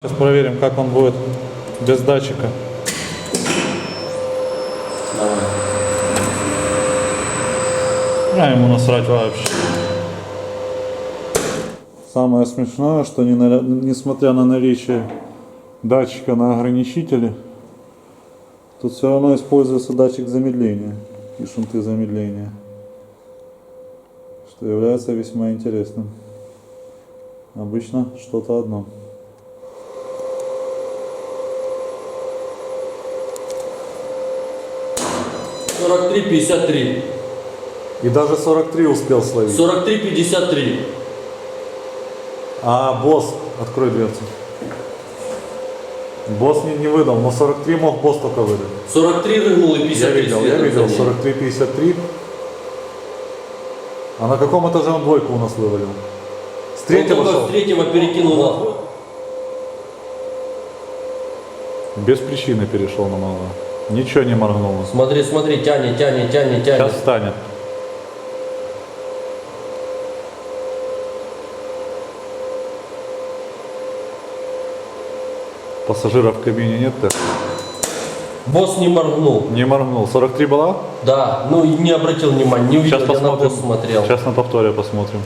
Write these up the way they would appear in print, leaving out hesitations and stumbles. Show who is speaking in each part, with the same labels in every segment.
Speaker 1: Сейчас проверим, как он будет без датчика. А ему насрать вообще. Самое смешное, что несмотря на наличие датчика на ограничителе, тут все равно используется датчик замедления и шунты замедления, что является весьма интересным. Обычно что-то одно.
Speaker 2: «43, 53».
Speaker 1: И даже 43 успел словить.
Speaker 2: 43, 53.
Speaker 1: А босс, открой дверцу. Босс не выдал, но 43 мог босс только выдать.
Speaker 2: 43 рыгнул и 53
Speaker 1: Я видел 43, 53. А на каком этаже он двойку у нас вывалил? С третьего шел?
Speaker 2: С третьего перекинул на двойку.
Speaker 1: Без причины перешел на малого. Ничего не моргнуло.
Speaker 2: Смотри, смотри, тянет.
Speaker 1: Сейчас встанет. Пассажиров в кабине нет-то?
Speaker 2: Босс не моргнул.
Speaker 1: Не моргнул. 43 была?
Speaker 2: Да, ну и не обратил внимания, не увидел,
Speaker 1: Сейчас
Speaker 2: я на
Speaker 1: посмотрим.
Speaker 2: босс смотрел.
Speaker 1: Сейчас на повторе посмотрим.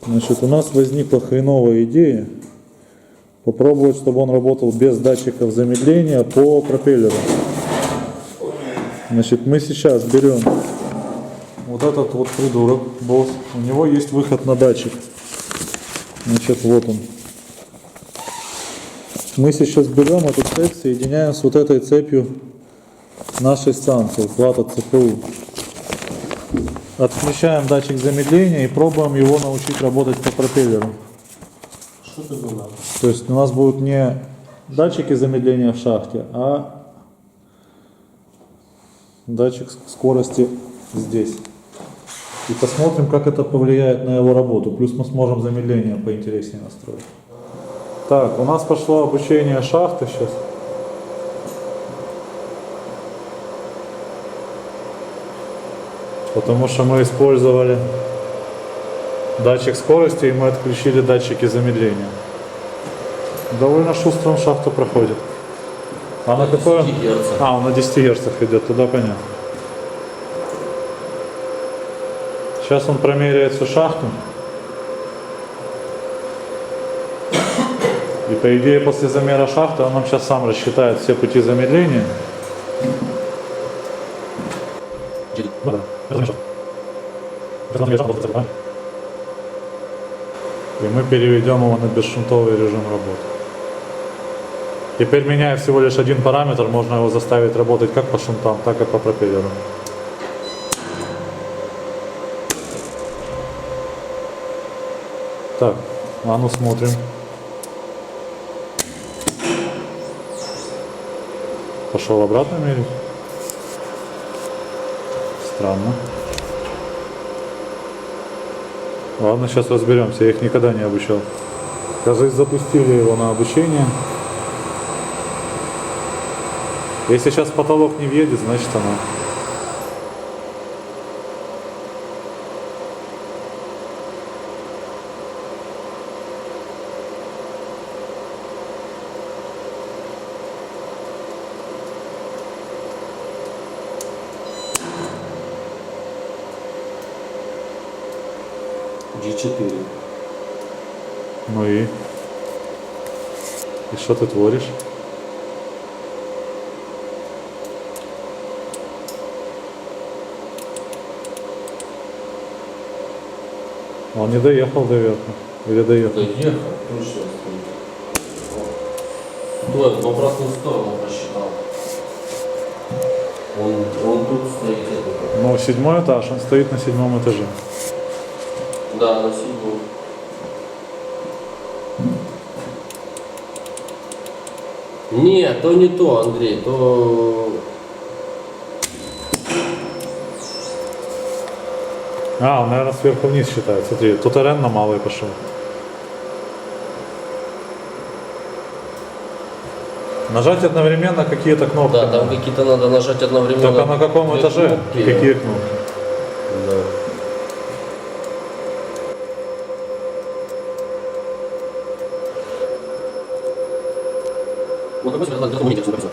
Speaker 1: Значит, у нас возникла хреновая идея попробовать, чтобы он работал без датчиков замедления по пропеллеру. Значит, мы сейчас берем вот этот вот придурок, босс. У него есть выход на датчик. Значит, вот он. Мы сейчас берем эту цепь, соединяем с вот этой цепью нашей станции, плата ЦПУ. Отключаем датчик замедления и пробуем его научить работать по пропеллеру.
Speaker 2: Что ты думал?
Speaker 1: То есть у нас будут не датчики замедления в шахте, а датчик скорости здесь. И посмотрим, как это повлияет на его работу. Плюс мы сможем замедление поинтереснее настроить. Так, у нас пошло обучение шахты сейчас. Потому что мы использовали датчик скорости и мы отключили датчики замедления. Довольно шустро он шахту проходит. А на какой?
Speaker 2: 10 Гц.
Speaker 1: А, он на 10 Гц идет, туда понятно. Сейчас он промеряет всю шахту. И по идее после замера шахты он нам сейчас сам рассчитает все пути замедления. Да. И мы переведем его на бесшунтовый режим работы. Теперь, меняя всего лишь один параметр, можно его заставить работать как по шунтам, так и по пропеллеру. Так, а ну смотрим. Пошел обратно мерить. Странно. Ладно, сейчас разберемся, я их никогда не обучал. Кажется, запустили его на обучение. Если сейчас потолок не въедет, значит оно.
Speaker 2: G4.
Speaker 1: Ну и? И что ты творишь? Он не доехал до верха. Или доехал?
Speaker 2: Доехал, точно стоит. Стой, в обратную сторону посчитал. Он тут стоит.
Speaker 1: Ну, 7-й этаж, он стоит на 7-м этаже.
Speaker 2: Да, на 7-м. Нет, то не то, Андрей, то...
Speaker 1: А, он, наверное, сверху вниз считает. Смотри, тут РН на малый пошел. Нажать одновременно какие-то кнопки.
Speaker 2: Да, там какие-то надо нажать одновременно.
Speaker 1: Только на каком
Speaker 2: две
Speaker 1: этаже?
Speaker 2: кнопки.
Speaker 1: Какие кнопки?
Speaker 2: Да. Ну, какой тебе надо, не написано.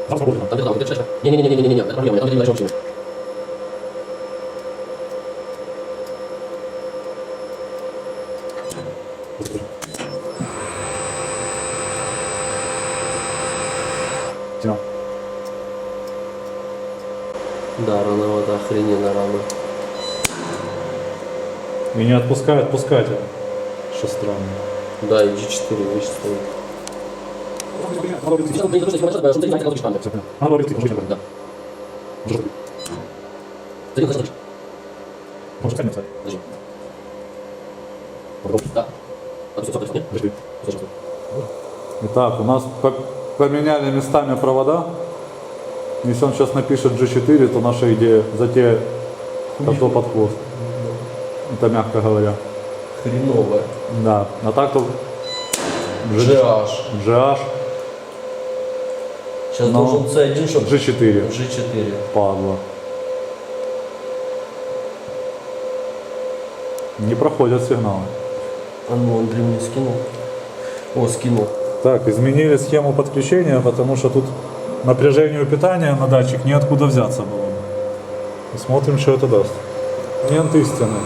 Speaker 2: Там где-то, где чаще. Не-не-не-не-не-не, это проблема, я там где-то дальше вообще.
Speaker 1: Тьма.
Speaker 2: Да, рановато, охрененно рано.
Speaker 1: И не отпускают пускать. Что странно.
Speaker 2: Да, и G4 вещь стоит.
Speaker 1: Надо говорить, может,
Speaker 2: Да.
Speaker 1: может, может, конечно.
Speaker 2: Да. А ты нет?
Speaker 1: Подожди. Итак, у нас поменяли местами провода. Если он сейчас напишет G4, то наша идея затея коту под хвост. Это мягко говоря.
Speaker 2: Хреновая.
Speaker 1: Да. А так то
Speaker 2: GH.
Speaker 1: GH,
Speaker 2: Сейчас
Speaker 1: Но-
Speaker 2: должен C1, чтобы
Speaker 1: G4.
Speaker 2: G4.
Speaker 1: Падла. Не проходят сигналы.
Speaker 2: А ну, Андрей мне скинул. О, скинул.
Speaker 1: Так, изменили схему подключения, потому что тут напряжению питания на датчик неоткуда взяться было. Посмотрим, что это даст. Мент истины.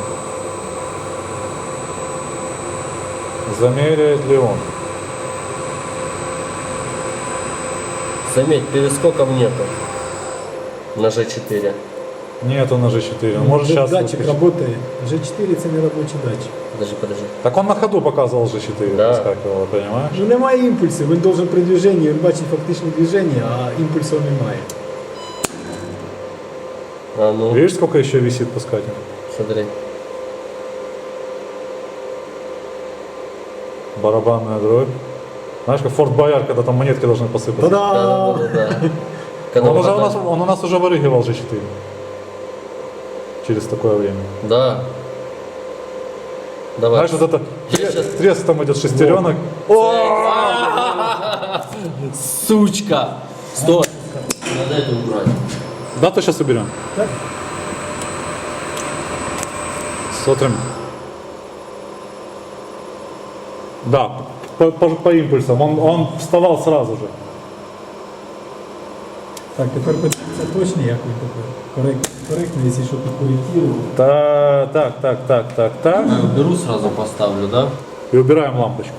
Speaker 1: Замеряет ли он?
Speaker 2: Заметь, перескоков нету. На G4.
Speaker 1: Нету на G4. Он может сейчас...
Speaker 3: Датчик работает. G4 це не робочий датчик.
Speaker 2: Подожди.
Speaker 1: Так он на ходу показывал G4,
Speaker 2: Да.
Speaker 1: выскакивало, понимаешь?
Speaker 3: Ну немає імпульсів, він должен при движенні, він бачить фактичне движення, а імпульсів немає.
Speaker 2: А ну,
Speaker 1: Видишь, сколько еще висит пускатель?
Speaker 2: смотри.
Speaker 1: Барабанная дробь. Знаешь, как Форт Боярд, когда там монетки должны посыпаться.
Speaker 3: Та-да!
Speaker 2: Да. Когда
Speaker 1: Он, уже у
Speaker 2: вот
Speaker 1: нас, он у нас уже вырыгивал G4. Через такое время.
Speaker 2: Да. Давай.
Speaker 1: Знаешь, вот это
Speaker 2: Я щас-
Speaker 1: треск там идет шестеренок.
Speaker 2: Сучка! Стой! Надо это убрать.
Speaker 1: Да, то сейчас уберем.
Speaker 3: Так.
Speaker 1: Смотрим. Да, по импульсам. Он вставал сразу же.
Speaker 3: Так, тепер подивіться точно, як він тепер. Коректно, якщо що тут коректировано.
Speaker 1: Так.
Speaker 2: Беру сразу поставлю, да?
Speaker 1: И убираем лампочку.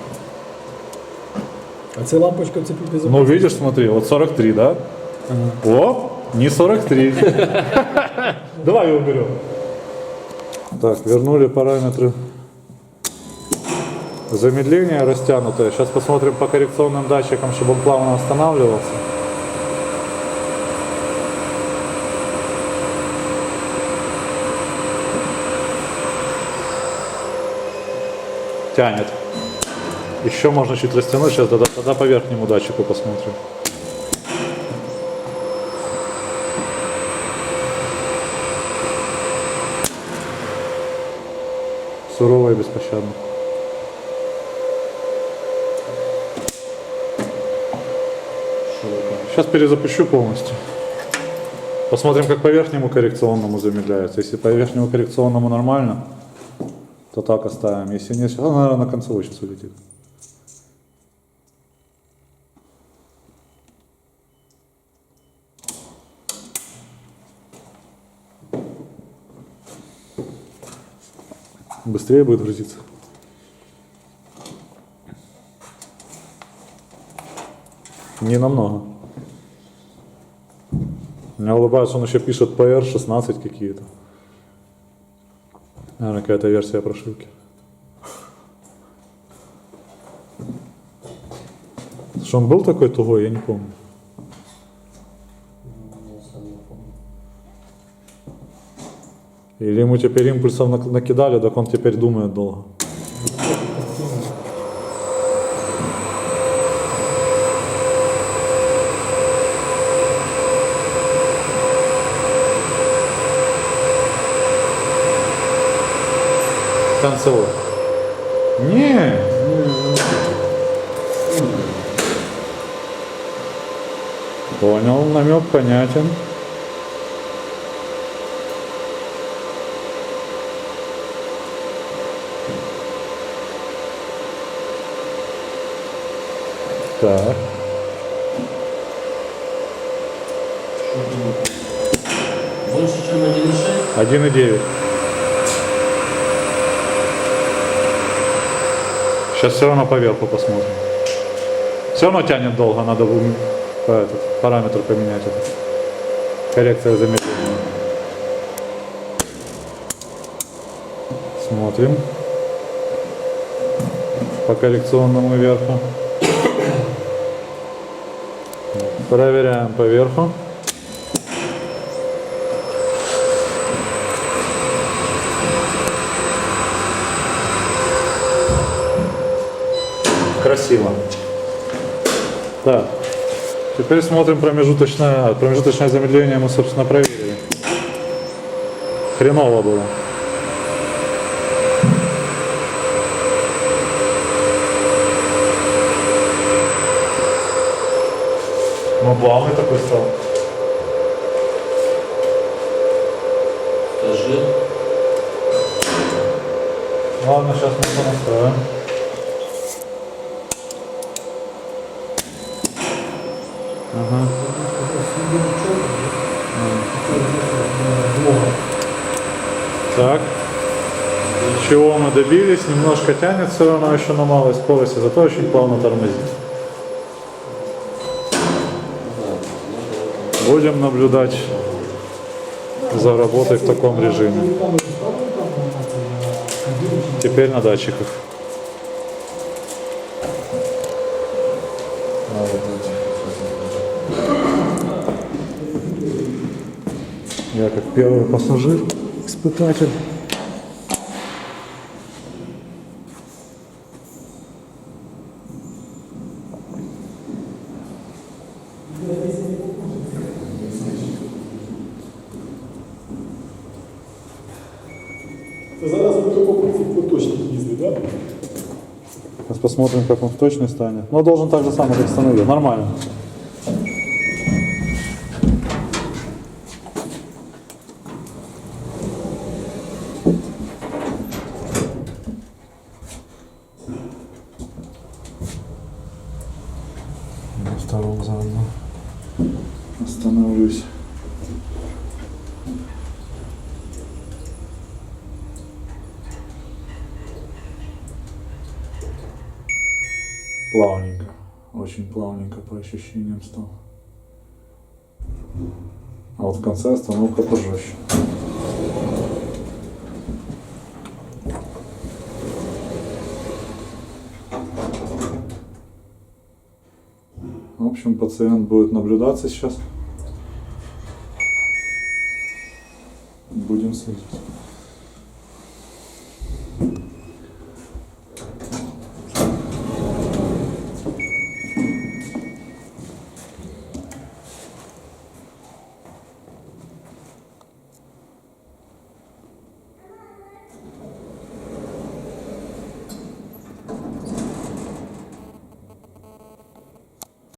Speaker 3: А це лампочка це під
Speaker 1: Ну, видишь, смотри, вот 43, да? Оп, не 43. Давай ее уберем. Так, вернули параметры замедления растянутые. Сейчас посмотрим по коррекционным датчикам, чтобы он плавно останавливался. Тянет. Еще можно чуть растянуть. Сейчас тогда по верхнему датчику посмотрим. Сурово и беспощадно. Сейчас перезапущу полностью. Посмотрим, как по верхнему коррекционному замедляется. Если по верхнему коррекционному нормально, то так оставим. Если нет, сейчас, наверное, на концевой сейчас улетит. Быстрее будет грузиться. Не намного. Меня улыбается, он еще пишет PR16 какие-то. Наверное, какая-то версия прошивки. Что он был такой тугой, я не помню. Или ему теперь импульсов накидали, так он теперь думает долго. Концевой. Не. Понял, намек понятен. Так.
Speaker 2: Больше, чем 1,6?
Speaker 1: 1,9. Сейчас все равно поверху посмотрим. Все равно тянет долго, надо этот параметр поменять. Этот. Коррекция замедления. Смотрим. По коррекционному верху. Проверяем по верху. Красиво. Так. Теперь смотрим промежуточное замедление мы, собственно, проверили. Хреново было. Ну, плавный такой стал.
Speaker 2: Скажи.
Speaker 1: Ладно, сейчас мы понастроим. Ага. Так. Чего мы добились? Немножко тянет все равно еще на малой скорости, зато очень плавно тормозит. Будем наблюдать за работой в таком режиме. Теперь на датчиках. Я как первый пассажир, испытатель.
Speaker 3: Це зараз ви тільки по точці їздить, так?
Speaker 1: Сейчас посмотрим, как он в точной станет. Но должен так же самое, как остановил. Нормально. На втором заодно остановлюсь. Плавненько, очень плавненько по ощущениям стал. А вот в конце остановка пожестче. В общем, пациент будет наблюдаться сейчас. Будем следить.